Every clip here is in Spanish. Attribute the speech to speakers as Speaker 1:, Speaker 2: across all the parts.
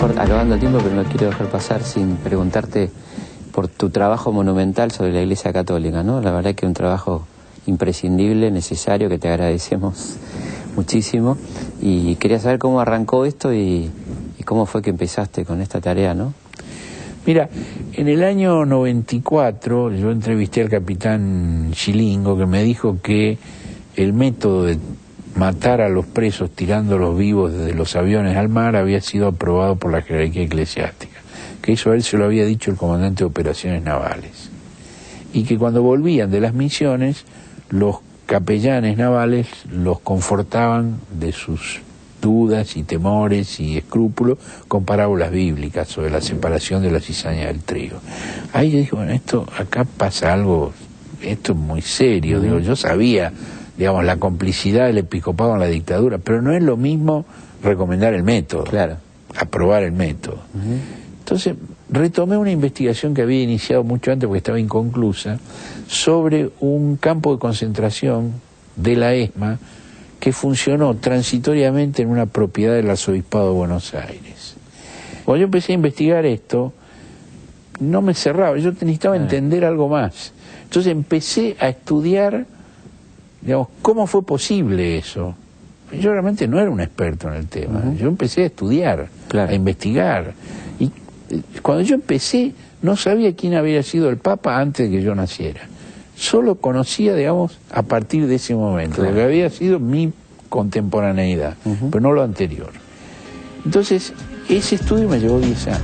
Speaker 1: acabando el tiempo, pero no quiero dejar pasar sin preguntarte por tu trabajo monumental sobre la Iglesia Católica, ¿no? La verdad que es un trabajo imprescindible, necesario, que te agradecemos muchísimo. Y quería saber cómo arrancó esto y cómo fue que empezaste con esta tarea, ¿no?
Speaker 2: Mira, en el año 94 yo entrevisté al capitán Chilingo, que me dijo que el método de matar a los presos tirándolos vivos desde los aviones al mar había sido aprobado por la jerarquía eclesiástica, que eso a él se lo había dicho el comandante de operaciones navales, y que cuando volvían de las misiones los capellanes navales los confortaban de sus dudas y temores y escrúpulos con parábolas bíblicas sobre la separación de la cizaña del trigo. Ahí yo dije, bueno, esto acá pasa algo, esto es muy serio. Digo, yo sabía, digamos, la complicidad del episcopado en la dictadura, pero no es lo mismo recomendar el método,
Speaker 1: claro,
Speaker 2: aprobar el método. Entonces retomé una investigación que había iniciado mucho antes porque estaba inconclusa, sobre un campo de concentración de la ESMA que funcionó transitoriamente en una propiedad del Arzobispado de Buenos Aires. Cuando yo empecé a investigar esto, no me cerraba, yo necesitaba entender algo más. Entonces empecé a estudiar, digamos, cómo fue posible eso. Yo realmente no era un experto en el tema, yo empecé a estudiar, a investigar. Y cuando yo empecé, no sabía quién había sido el Papa antes de que yo naciera. Solo conocía, digamos, a partir de ese momento, lo que había sido mi contemporaneidad, pero no lo anterior. Entonces, ese estudio me llevó 10 años.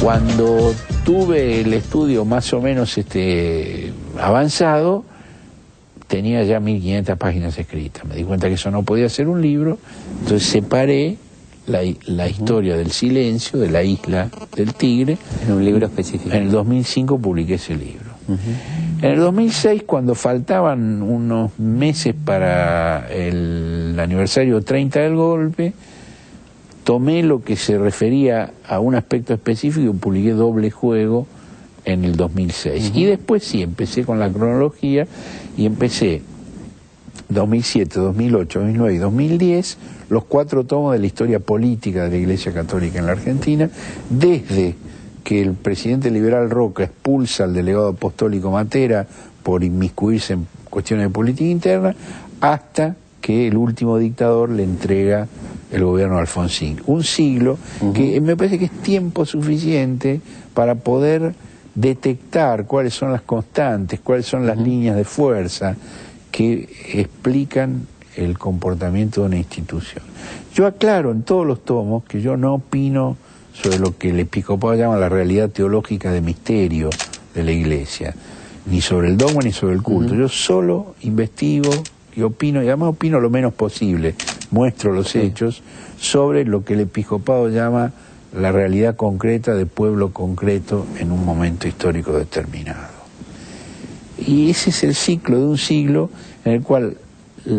Speaker 2: Cuando tuve el estudio más o menos avanzado, tenía ya 1500 páginas escritas. Me di cuenta que eso no podía ser un libro, entonces separé la historia del silencio, de la isla del Tigre.
Speaker 1: En un libro específico.
Speaker 2: En el 2005 publiqué ese libro. En el 2006, cuando faltaban unos meses para el aniversario 30 del golpe, tomé lo que se refería a un aspecto específico y publiqué Doble Juego en el 2006. Y después sí, empecé con la cronología y empecé 2007, 2008, 2009 y 2010, los 4 tomos de la historia política de la Iglesia Católica en la Argentina, desde que el presidente liberal Roca expulsa al delegado apostólico Matera por inmiscuirse en cuestiones de política interna, hasta que el último dictador le entrega el gobierno a Alfonsín. Un siglo que me parece que es tiempo suficiente para poder detectar cuáles son las constantes, cuáles son las líneas de fuerza que explican el comportamiento de una institución. Yo aclaro en todos los tomos que yo no opino sobre lo que el episcopado llama la realidad teológica de misterio de la Iglesia, ni sobre el dogma ni sobre el culto. Yo solo investigo y opino, y además opino lo menos posible, muestro los hechos sobre lo que el episcopado llama la realidad concreta de pueblo concreto en un momento histórico determinado. Y ese es el ciclo de un siglo en el cual,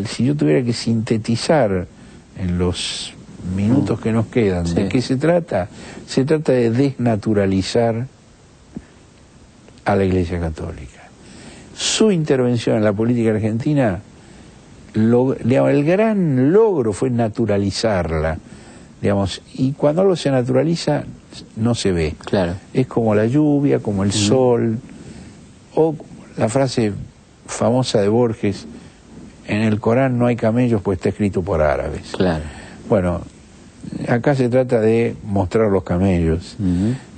Speaker 2: si yo tuviera que sintetizar en los minutos que nos quedan, ¿de qué se trata? Se trata de desnaturalizar a la Iglesia Católica. Su intervención en la política argentina, digamos, el gran logro fue naturalizarla, digamos, y cuando algo se naturaliza no se ve.
Speaker 1: Claro.
Speaker 2: Es como la lluvia, como el sol, o la frase famosa de Borges, en el Corán no hay camellos pues está escrito por árabes.
Speaker 1: Claro.
Speaker 2: Bueno, acá se trata de mostrar los camellos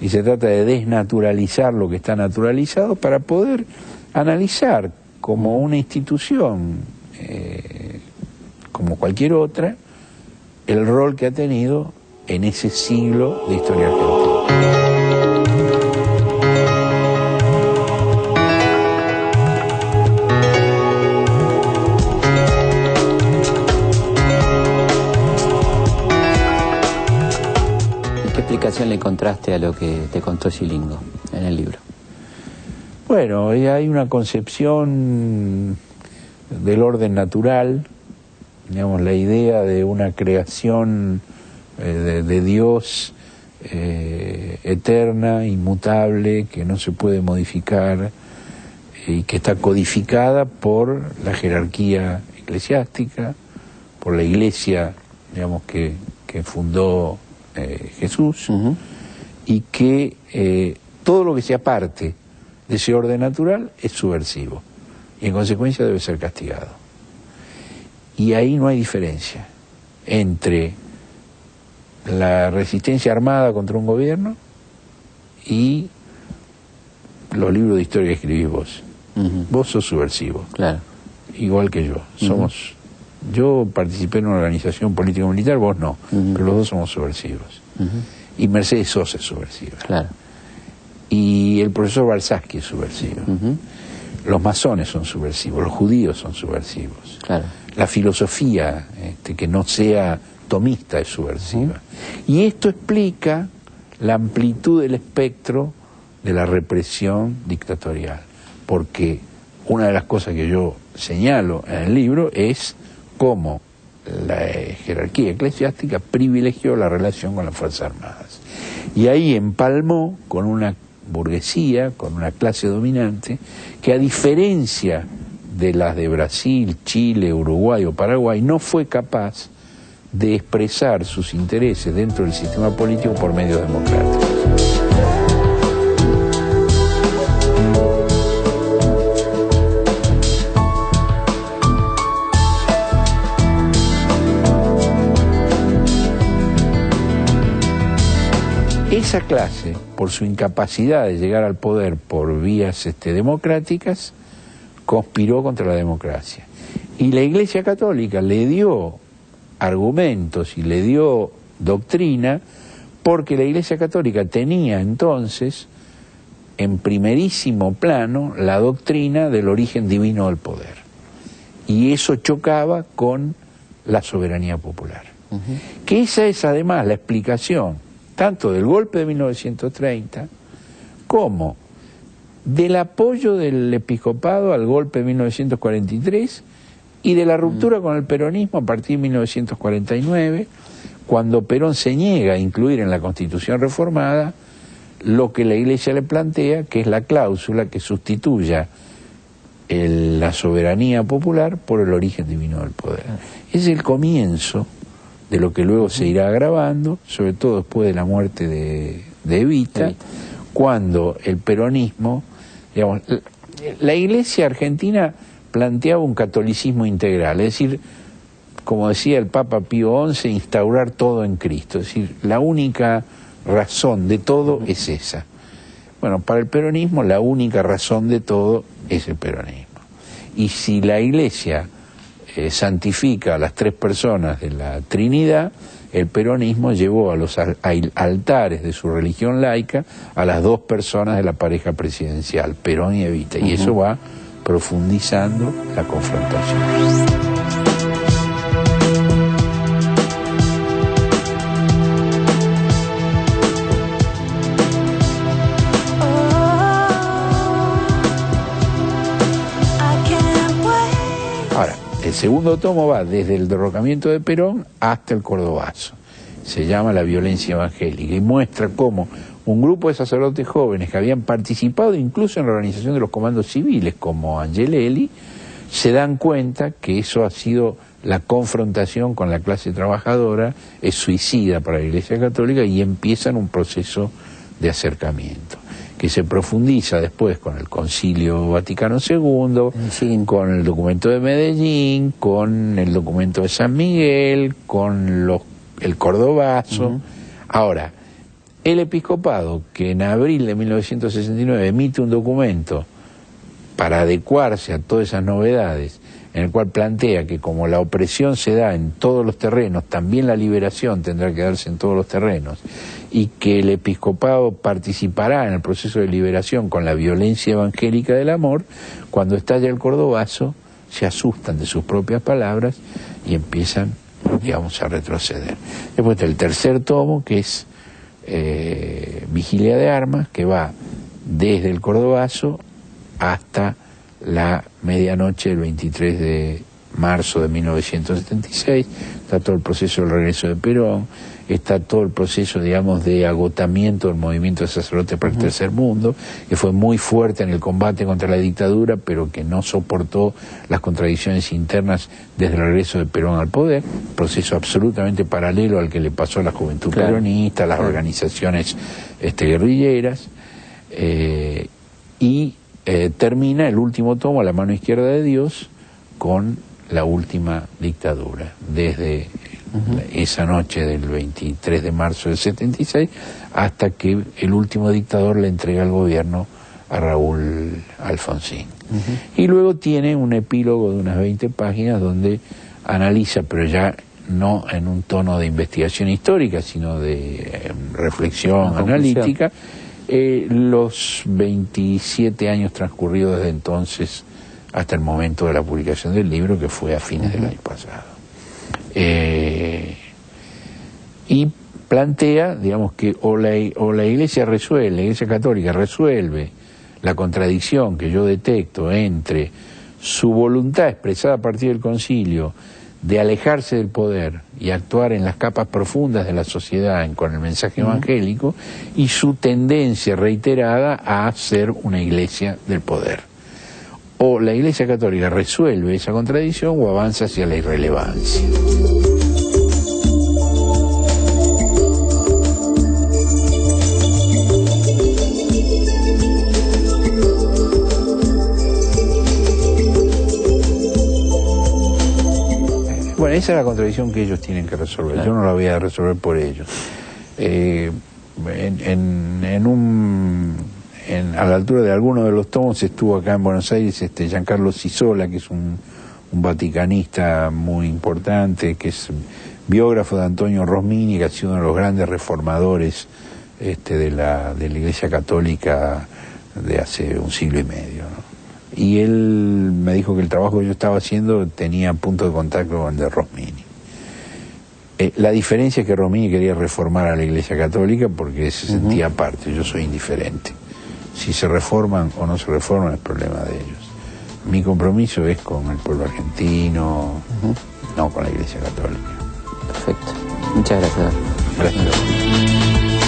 Speaker 2: y se trata de desnaturalizar lo que está naturalizado para poder analizar como una institución como cualquier otra, el rol que ha tenido en ese siglo de historia argentina.
Speaker 1: ¿Y qué explicación le encontraste a lo que te contó Chilingo en el libro?
Speaker 2: Bueno, hay una concepción del orden natural, digamos, la idea de una creación de Dios eterna, inmutable, que no se puede modificar y que está codificada por la jerarquía eclesiástica, por la iglesia, digamos, que fundó Jesús, y que todo lo que sea parte de ese orden natural es subversivo y en consecuencia debe ser castigado. Y ahí no hay diferencia entre la resistencia armada contra un gobierno y los libros de historia que escribís vos. Vos sos subversivo,
Speaker 1: claro,
Speaker 2: igual que yo. Yo participé en una organización político-militar, vos no, pero los dos somos subversivos. Y Mercedes Sosa es subversiva.
Speaker 1: Claro.
Speaker 2: Y el profesor Balzaski es subversivo. Los masones son subversivos, los judíos son subversivos.
Speaker 1: Claro.
Speaker 2: La filosofía que no sea tomista es subversiva. Y esto explica la amplitud del espectro de la represión dictatorial. Porque una de las cosas que yo señalo en el libro es cómo la jerarquía eclesiástica privilegió la relación con las Fuerzas Armadas. Y ahí empalmó con una burguesía, con una clase dominante, que a diferencia de las de Brasil, Chile, Uruguay o Paraguay, no fue capaz de expresar sus intereses dentro del sistema político por medios democráticos. Esa clase, por su incapacidad de llegar al poder por vías democráticas, conspiró contra la democracia. Y la Iglesia Católica le dio argumentos y le dio doctrina, porque la Iglesia Católica tenía entonces en primerísimo plano la doctrina del origen divino del poder. Y eso chocaba con la soberanía popular. Que esa es además la explicación tanto del golpe de 1930 como del apoyo del episcopado al golpe de 1943 y de la ruptura con el peronismo a partir de 1949, cuando Perón se niega a incluir en la Constitución reformada lo que la Iglesia le plantea, que es la cláusula que sustituya la soberanía popular por el origen divino del poder. Es el comienzo de lo que luego se irá agravando, sobre todo después de la muerte de Evita, cuando el peronismo, digamos, la Iglesia argentina planteaba un catolicismo integral, es decir, como decía el Papa Pío XI, instaurar todo en Cristo, es decir, la única razón de todo es esa. Bueno, para el peronismo la única razón de todo es el peronismo. Y si la Iglesia santifica a las tres personas de la Trinidad, el peronismo llevó a los altares de su religión laica a las dos personas de la pareja presidencial, Perón y Evita, y eso va profundizando la confrontación. El segundo tomo va desde el derrocamiento de Perón hasta el Cordobazo. Se llama La violencia evangélica y muestra cómo un grupo de sacerdotes jóvenes que habían participado incluso en la organización de los comandos civiles, como Angelelli, se dan cuenta que eso ha sido la confrontación con la clase trabajadora, es suicida para la Iglesia Católica y empiezan un proceso de acercamiento, que se profundiza después con el Concilio Vaticano II, con el documento de Medellín, con el documento de San Miguel, con el Cordobazo. Ahora, el episcopado, que en abril de 1969 emite un documento para adecuarse a todas esas novedades, en el cual plantea que como la opresión se da en todos los terrenos, también la liberación tendrá que darse en todos los terrenos, y que el episcopado participará en el proceso de liberación con la violencia evangélica del amor, cuando estalla el Cordobazo, se asustan de sus propias palabras y empiezan, digamos, a retroceder. Después está el tercer tomo, que es Vigilia de Armas, que va desde el Cordobazo hasta la medianoche del 23 de marzo de 1976, está todo el proceso del regreso de Perón, está todo el proceso, digamos, de agotamiento del movimiento de sacerdotes para el tercer mundo, que fue muy fuerte en el combate contra la dictadura, pero que no soportó las contradicciones internas desde el regreso de Perón al poder, proceso absolutamente paralelo al que le pasó a la juventud peronista, a las organizaciones guerrilleras, y termina el último tomo, A la mano izquierda de Dios, con la última dictadura, desde esa noche del 23 de marzo del 76 hasta que el último dictador le entrega el gobierno a Raúl Alfonsín. Y luego tiene un epílogo de unas 20 páginas donde analiza, pero ya no en un tono de investigación histórica, sino de reflexión analítica, los 27 años transcurridos desde entonces hasta el momento de la publicación del libro, que fue a fines del año pasado. Y plantea, digamos, que o la Iglesia resuelve, la Iglesia Católica resuelve la contradicción que yo detecto entre su voluntad expresada a partir del concilio de alejarse del poder y actuar en las capas profundas de la sociedad con el mensaje evangélico, y su tendencia reiterada a ser una iglesia del poder. O la Iglesia Católica resuelve esa contradicción o avanza hacia la irrelevancia. Bueno, esa es la contradicción que ellos tienen que resolver. Claro. Yo no la voy a resolver por ellos. A la altura de alguno de los tomos estuvo acá en Buenos Aires Giancarlo Cisola, que es un vaticanista muy importante, que es biógrafo de Antonio Rosmini, que ha sido uno de los grandes reformadores de la Iglesia Católica de hace un siglo y medio, ¿no? Y él me dijo que el trabajo que yo estaba haciendo tenía punto de contacto con el de Rosmini. La diferencia es que Rosmini quería reformar a la Iglesia Católica porque se sentía aparte. Yo soy indiferente. Si se reforman o no se reforman es problema de ellos. Mi compromiso es con el pueblo argentino, no con la Iglesia Católica.
Speaker 1: Perfecto. Muchas gracias.
Speaker 2: Gracias.